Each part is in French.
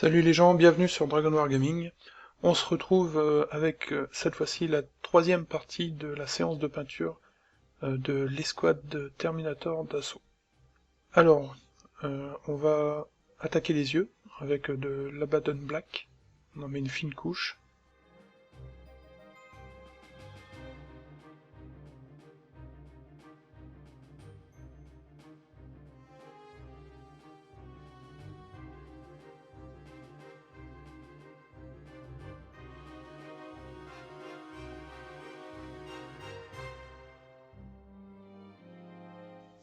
Salut les gens, bienvenue sur Dragon War Gaming. On se retrouve avec cette fois-ci la troisième partie de la séance de peinture de l'escouade de Terminator d'assaut. Alors, on va attaquer les yeux avec de l'Abaddon Black. On en met une fine couche.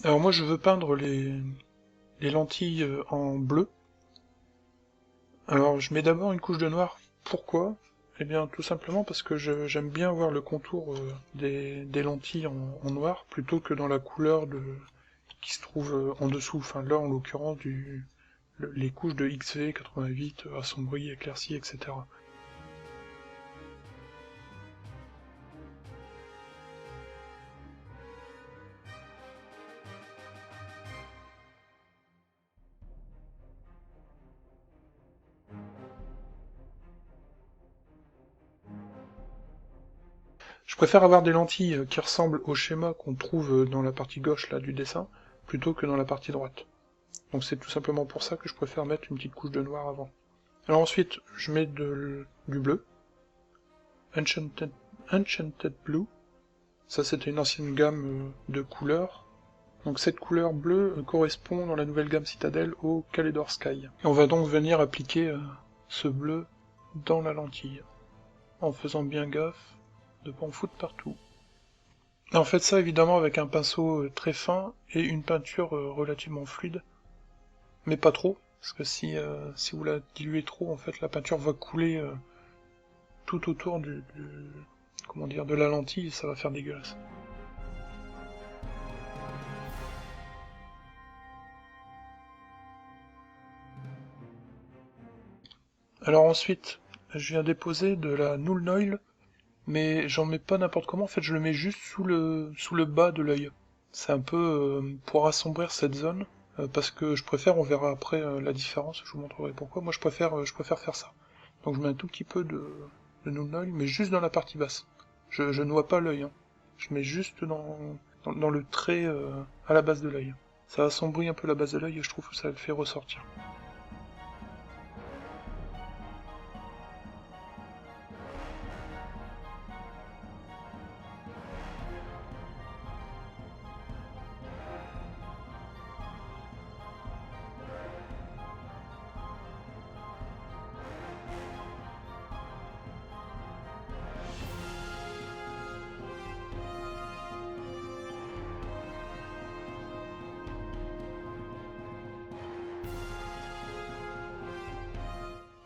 Alors moi je veux peindre les lentilles en bleu. Alors je mets d'abord une couche de noir. Pourquoi? Eh bien tout simplement parce que j'aime bien voir le contour des lentilles en noir plutôt que dans la couleur qui se trouve en dessous. Enfin là en l'occurrence les couches de XV, 88, assombries, éclaircies, etc. Je préfère avoir des lentilles qui ressemblent au schéma qu'on trouve dans la partie gauche là du dessin, plutôt que dans la partie droite. Donc c'est tout simplement pour ça que je préfère mettre une petite couche de noir avant. Alors ensuite, je mets du bleu. Enchanted Blue. Ça c'était une ancienne gamme de couleurs. Donc cette couleur bleue correspond dans la nouvelle gamme Citadel au Calidor Sky. Et on va donc venir appliquer ce bleu dans la lentille, en faisant bien gaffe de pas en foutre partout. Et en fait ça évidemment avec un pinceau très fin et une peinture relativement fluide, mais pas trop, parce que si vous la diluez trop, en fait la peinture va couler tout autour comment dire, de la lentille et ça va faire dégueulasse. Alors ensuite, je viens déposer de la Null Oil, mais j'en mets pas n'importe comment, en fait je le mets juste sous le bas de l'œil. C'est un peu pour assombrir cette zone, parce que je préfère, on verra après la différence, je vous montrerai pourquoi, moi je préfère faire ça. Donc je mets un tout petit peu de Null Oil, mais juste dans la partie basse. Je ne vois pas l'œil, hein. Je mets juste dans le trait à la base de l'œil. Ça assombrit un peu la base de l'œil et je trouve que ça le fait ressortir.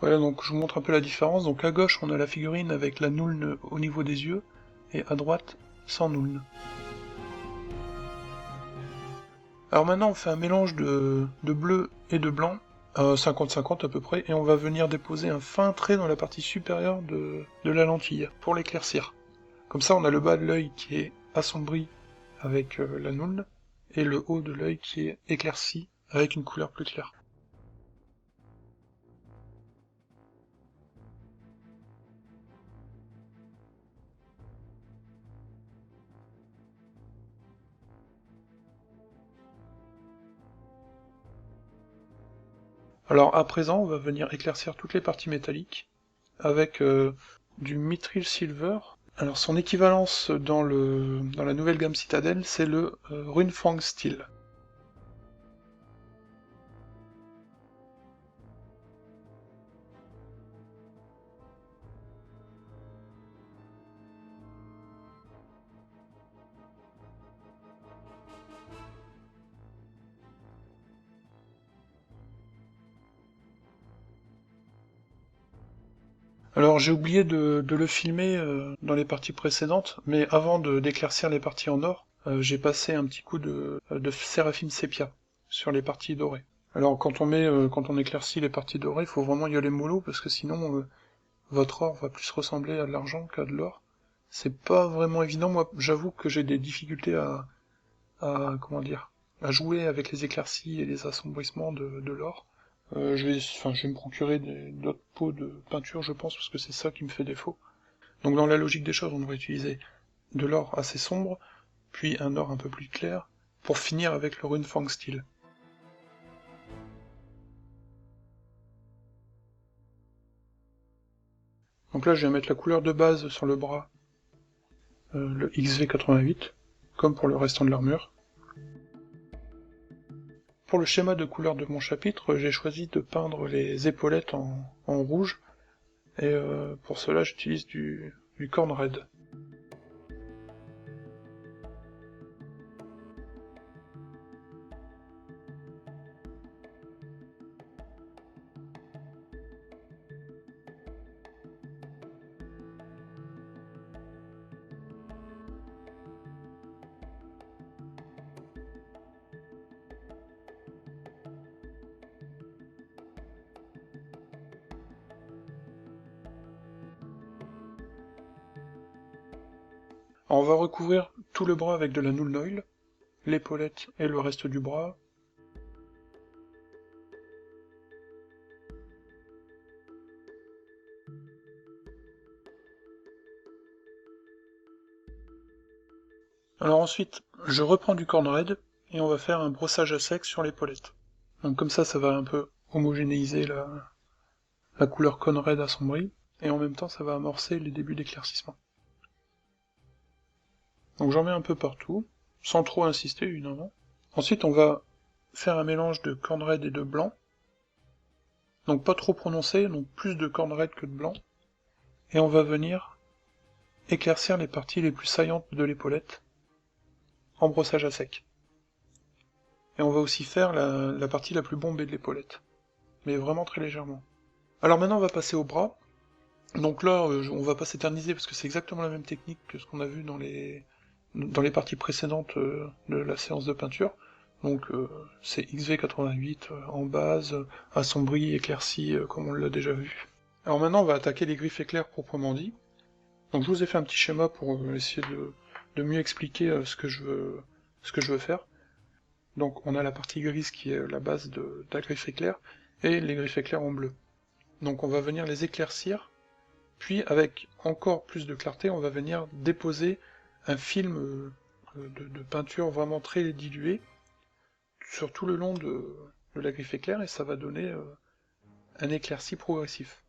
Voilà, donc je vous montre un peu la différence. Donc à gauche, on a la figurine avec la Nuln au niveau des yeux, et à droite, sans Nuln. Alors maintenant, on fait un mélange de bleu et de blanc, 50-50 à peu près, et on va venir déposer un fin trait dans la partie supérieure de la lentille, pour l'éclaircir. Comme ça, on a le bas de l'œil qui est assombri avec la Nuln, et le haut de l'œil qui est éclairci avec une couleur plus claire. Alors à présent, on va venir éclaircir toutes les parties métalliques avec du Mithril Silver. Alors son équivalence dans la nouvelle gamme Citadel, c'est le Runefang Steel. Alors j'ai oublié de le filmer dans les parties précédentes, mais avant d'éclaircir les parties en or, j'ai passé un petit coup de Séraphim Sepia sur les parties dorées. Alors quand on éclaircit les parties dorées, il faut vraiment y aller mollo, parce que sinon votre or va plus ressembler à de l'argent qu'à de l'or. C'est pas vraiment évident, moi j'avoue que j'ai des difficultés comment dire, à jouer avec les éclaircies et les assombrissements de l'or. je vais me procurer d'autres pots de peinture, je pense, parce que c'est ça qui me fait défaut. Donc dans la logique des choses, on devrait utiliser de l'or assez sombre, puis un or un peu plus clair, pour finir avec le Runefang Steel. Donc là, je vais mettre la couleur de base sur le bras, le XV88, comme pour le restant de l'armure. Pour le schéma de couleur de mon chapitre, j'ai choisi de peindre les épaulettes en rouge, et pour cela j'utilise du corn red. Alors on va recouvrir tout le bras avec de la Nuln Oil, l'épaulette et le reste du bras. Alors ensuite, je reprends du corn red, et on va faire un brossage à sec sur l'épaulette. Donc comme ça va un peu homogénéiser la couleur corn red assombrie, et en même temps ça va amorcer les débuts d'éclaircissement. Donc j'en mets un peu partout, sans trop insister évidemment. Ensuite on va faire un mélange de corn red et de blanc, donc pas trop prononcé, donc plus de corn red que de blanc, et on va venir éclaircir les parties les plus saillantes de l'épaulette, en brossage à sec. Et on va aussi faire la partie la plus bombée de l'épaulette, mais vraiment très légèrement. Alors maintenant on va passer au bras. Donc là, on va pas s'éterniser parce que c'est exactement la même technique que ce qu'on a vu dans les parties précédentes de la séance de peinture. Donc c'est XV88 en base, assombri, éclairci, comme on l'a déjà vu. Alors maintenant on va attaquer les griffes éclairs proprement dit. Donc je vous ai fait un petit schéma pour essayer de mieux expliquer ce que je veux faire. Donc on a la partie grise qui est la base de la griffe éclair, et les griffes éclairs en bleu. Donc on va venir les éclaircir, puis avec encore plus de clarté, on va venir déposer un film de peinture vraiment très dilué sur tout le long de la griffe éclair, et ça va donner un éclairci progressif.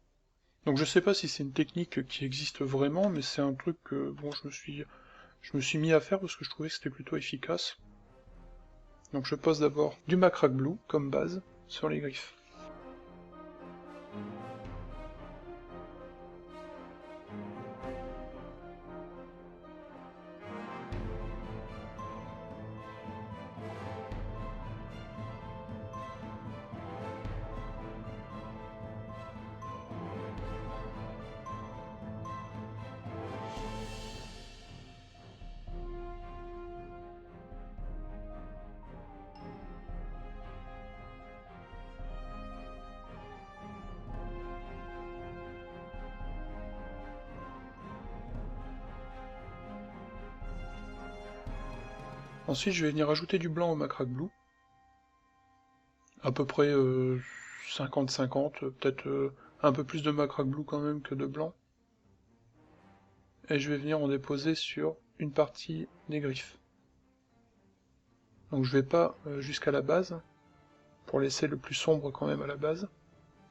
Donc je sais pas si c'est une technique qui existe vraiment, mais c'est un truc que bon, je me suis mis à faire parce que je trouvais que c'était plutôt efficace. Donc je pose d'abord du Macrack Blue comme base sur les griffes. Ensuite je vais venir ajouter du blanc au Macrack Blue, à peu près 50-50, peut-être un peu plus de Macrack Blue quand même que de blanc. Et je vais venir en déposer sur une partie des griffes. Donc je vais pas jusqu'à la base, pour laisser le plus sombre quand même à la base.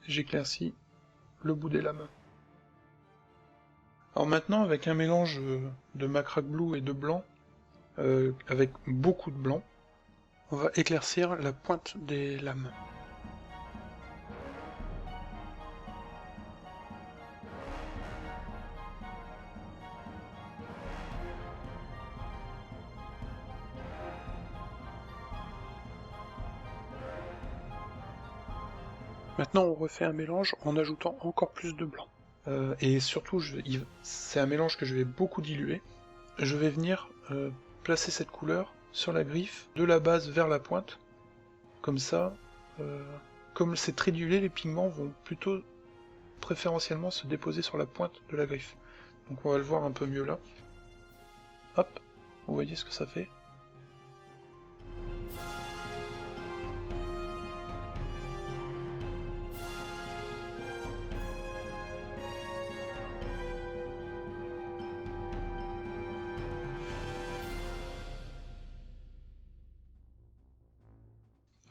J'éclaircis le bout des lames. Alors maintenant, avec un mélange de Macrack Blue et de blanc, avec beaucoup de blanc, on va éclaircir la pointe des lames. Maintenant on refait un mélange en ajoutant encore plus de blanc. Et surtout, c'est un mélange que je vais beaucoup diluer. Je vais venir placer cette couleur sur la griffe, de la base vers la pointe. Comme ça, comme c'est très dilué, les pigments vont plutôt préférentiellement se déposer sur la pointe de la griffe. Donc on va le voir un peu mieux là. Hop, vous voyez ce que ça fait.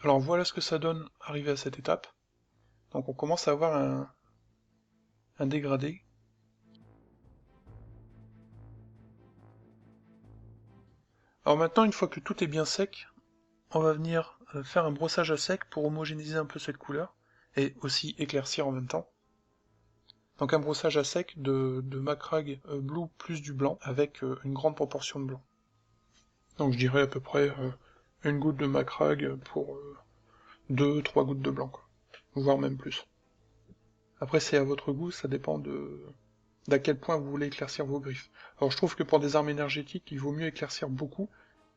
Alors voilà ce que ça donne arrivé à cette étape. Donc on commence à avoir un dégradé. Alors maintenant, une fois que tout est bien sec, on va venir faire un brossage à sec pour homogénéiser un peu cette couleur, et aussi éclaircir en même temps. Donc un brossage à sec de Macragge Blue plus du blanc, avec une grande proportion de blanc. Donc je dirais à peu près une goutte de Macragge pour 2-3 gouttes de blanc, quoi. Voire même plus. Après c'est à votre goût, ça dépend d'à quel point vous voulez éclaircir vos griffes. Alors je trouve que pour des armes énergétiques, il vaut mieux éclaircir beaucoup,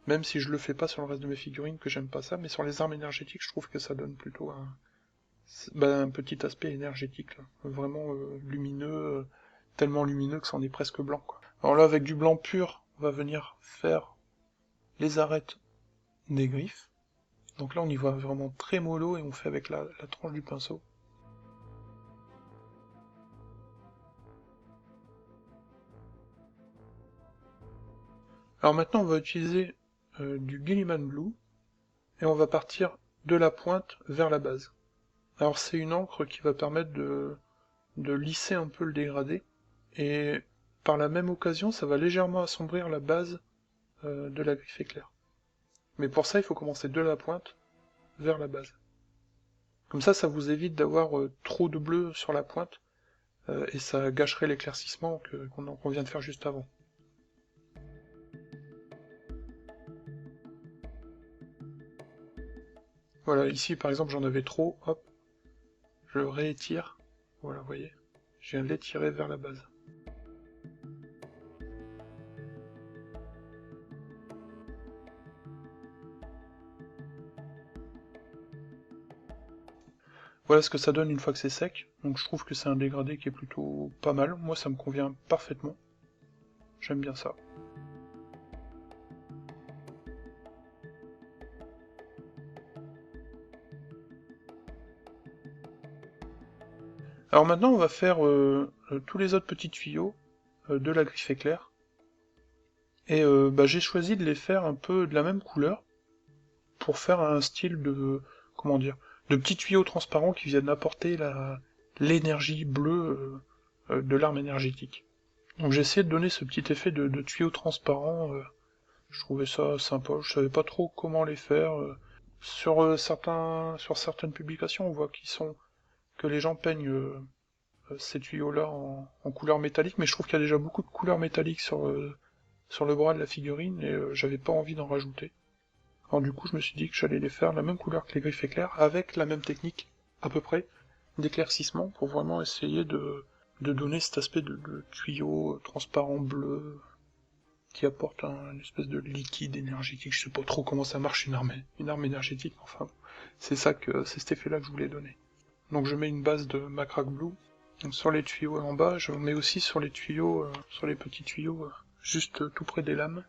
même si je le fais pas sur le reste de mes figurines, que j'aime pas ça, mais sur les armes énergétiques, je trouve que ça donne plutôt un petit aspect énergétique, là. Vraiment lumineux, tellement lumineux que c'en est presque blanc, quoi. Alors là, avec du blanc pur, on va venir faire les arêtes des griffes. Donc là, on y voit vraiment très mollo, et on fait avec la tranche du pinceau. Alors maintenant, on va utiliser du Guilliman Blue, et on va partir de la pointe vers la base. Alors c'est une encre qui va permettre de lisser un peu le dégradé, et par la même occasion, ça va légèrement assombrir la base de la griffe éclair. Mais pour ça, il faut commencer de la pointe vers la base. Comme ça vous évite d'avoir trop de bleu sur la pointe, et ça gâcherait l'éclaircissement qu'on vient de faire juste avant. Voilà, ici par exemple j'en avais trop, hop, je réétire, voilà, vous voyez, je viens de l'étirer vers la base. Voilà ce que ça donne une fois que c'est sec, donc je trouve que c'est un dégradé qui est plutôt pas mal, moi ça me convient parfaitement, j'aime bien ça. Alors maintenant on va faire tous les autres petits tuyaux de la griffe éclair, et j'ai choisi de les faire un peu de la même couleur, pour faire un style de, comment dire, de petits tuyaux transparents qui viennent apporter l'énergie bleue de l'arme énergétique. Donc j'ai essayé de donner ce petit effet de tuyaux transparents, je trouvais ça sympa, je savais pas trop comment les faire. Sur certaines publications, on voit que les gens peignent ces tuyaux-là en couleur métallique, mais je trouve qu'il y a déjà beaucoup de couleurs métalliques sur le bras de la figurine, et j'avais pas envie d'en rajouter. Alors du coup, je me suis dit que j'allais les faire la même couleur que les griffes éclairs, avec la même technique, à peu près, d'éclaircissement, pour vraiment essayer de donner cet aspect de tuyau transparent bleu, qui apporte une espèce de liquide énergétique. Je sais pas trop comment ça marche une arme énergétique, enfin, c'est cet effet-là que je voulais donner. Donc je mets une base de Macragge Blue. Donc sur les tuyaux en bas, je mets aussi sur les tuyaux, sur les petits tuyaux, juste tout près des lames.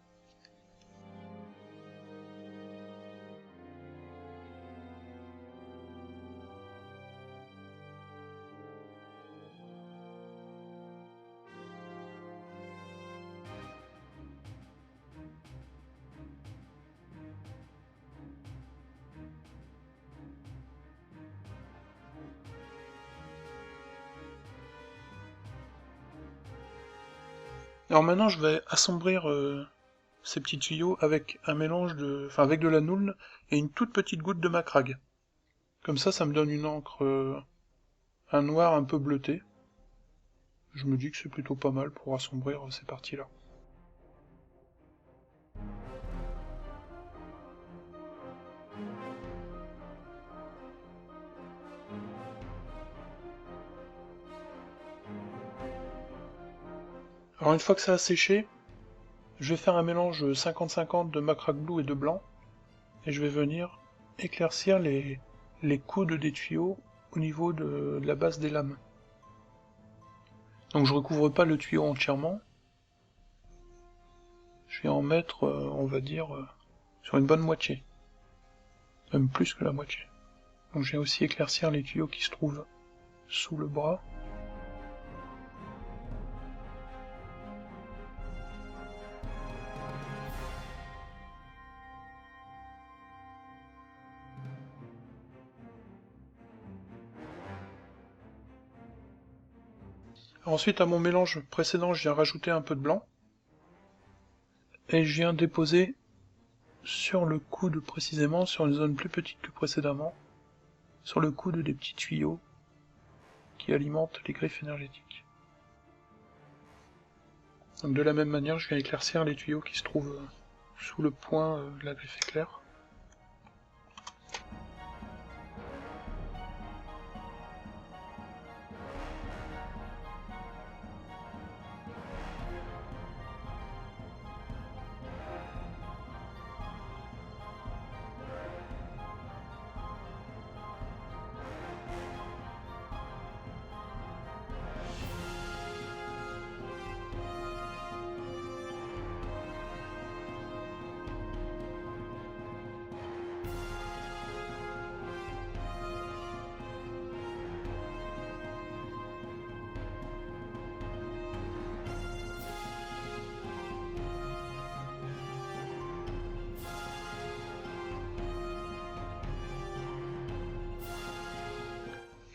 Alors maintenant, je vais assombrir ces petits tuyaux avec un mélange avec de la Nuln et une toute petite goutte de Macragge. Comme ça me donne une encre, un noir un peu bleuté. Je me dis que c'est plutôt pas mal pour assombrir ces parties-là. Alors une fois que ça a séché, je vais faire un mélange 50-50 de Macragge Blue et de blanc, et je vais venir éclaircir les coudes des tuyaux au niveau de la base des lames. Donc je recouvre pas le tuyau entièrement, je vais en mettre, on va dire, sur une bonne moitié, même plus que la moitié. Donc je vais aussi éclaircir les tuyaux qui se trouvent sous le bras. Ensuite, à mon mélange précédent, je viens rajouter un peu de blanc. Et je viens déposer sur le coude précisément, sur une zone plus petite que précédemment, sur le coude des petits tuyaux qui alimentent les griffes énergétiques. Donc de la même manière, je viens éclaircir les tuyaux qui se trouvent sous le point de la griffe éclair.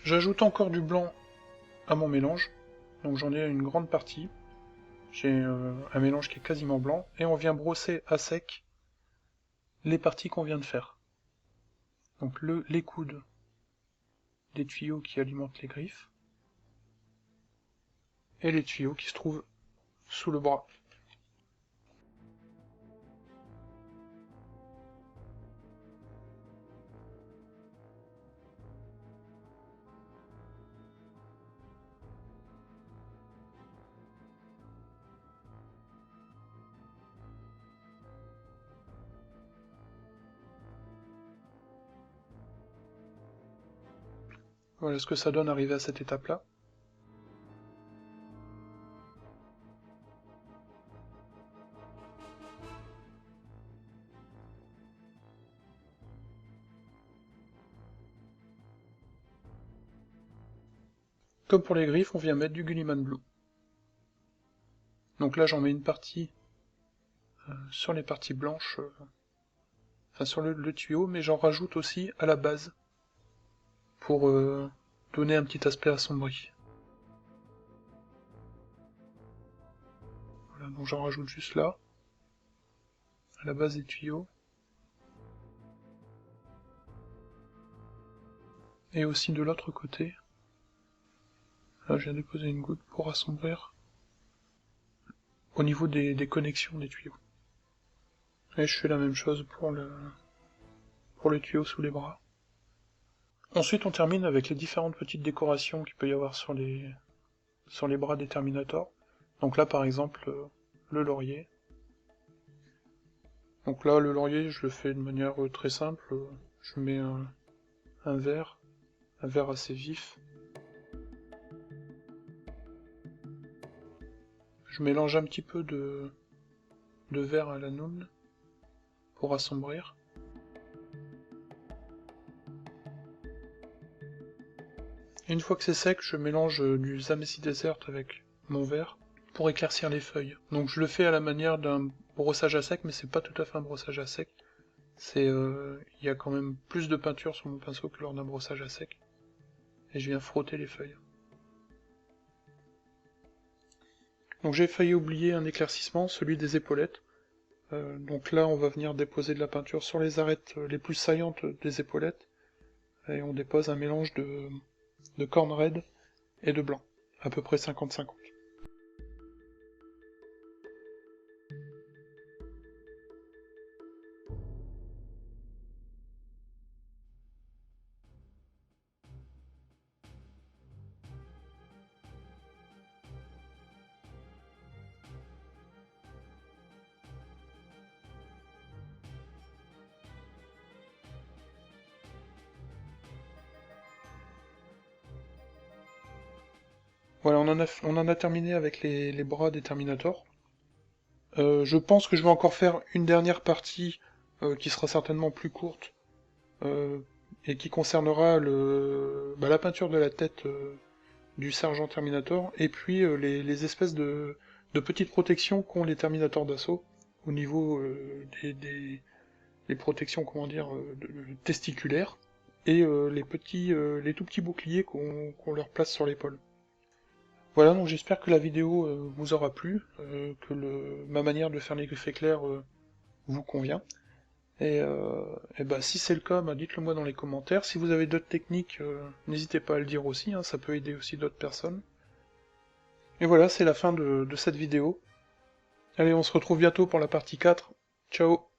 J'ajoute encore du blanc à mon mélange, donc j'en ai une grande partie. J'ai un mélange qui est quasiment blanc, et on vient brosser à sec les parties qu'on vient de faire. Donc les coudes des tuyaux qui alimentent les griffes, et les tuyaux qui se trouvent sous le bras. Voilà ce que ça donne arrivé à cette étape-là. Comme pour les griffes, on vient mettre du Gulliman Blue. Donc là j'en mets une partie sur les parties blanches, enfin sur le tuyau, mais j'en rajoute aussi à la base, pour donner un petit aspect assombri. Voilà, donc j'en rajoute juste là, à la base des tuyaux. Et aussi de l'autre côté. Là je viens déposer une goutte pour assombrir au niveau des connexions des tuyaux. Et je fais la même chose pour le tuyau sous les bras. Ensuite on termine avec les différentes petites décorations qu'il peut y avoir sur les bras des Terminators. Donc là par exemple le laurier. Donc là le laurier je le fais de manière très simple, je mets un vert assez vif. Je mélange un petit peu de vert à la noun pour assombrir. Et une fois que c'est sec, je mélange du Zamesi Desert avec mon vert pour éclaircir les feuilles. Donc je le fais à la manière d'un brossage à sec, mais c'est pas tout à fait un brossage à sec. Il y a quand même plus de peinture sur mon pinceau que lors d'un brossage à sec. Et je viens frotter les feuilles. Donc j'ai failli oublier un éclaircissement, celui des épaulettes. Donc là on va venir déposer de la peinture sur les arêtes les plus saillantes des épaulettes. Et on dépose un mélange de corne raide et de blanc, à peu près 50-50. Voilà, on en a terminé avec les bras des Terminators. Je pense que je vais encore faire une dernière partie qui sera certainement plus courte et qui concernera la peinture de la tête du sergent Terminator et puis les espèces de petites protections qu'ont les Terminators d'assaut au niveau des protections, comment dire, testiculaires et les tout petits boucliers qu'on leur place sur l'épaule. Voilà, donc j'espère que la vidéo vous aura plu, que ma manière de faire les griffes éclairs vous convient. Et bah, si c'est le cas, bah, dites-le moi dans les commentaires. Si vous avez d'autres techniques, n'hésitez pas à le dire aussi, hein, ça peut aider aussi d'autres personnes. Et voilà, c'est la fin de cette vidéo. Allez, on se retrouve bientôt pour la partie 4. Ciao!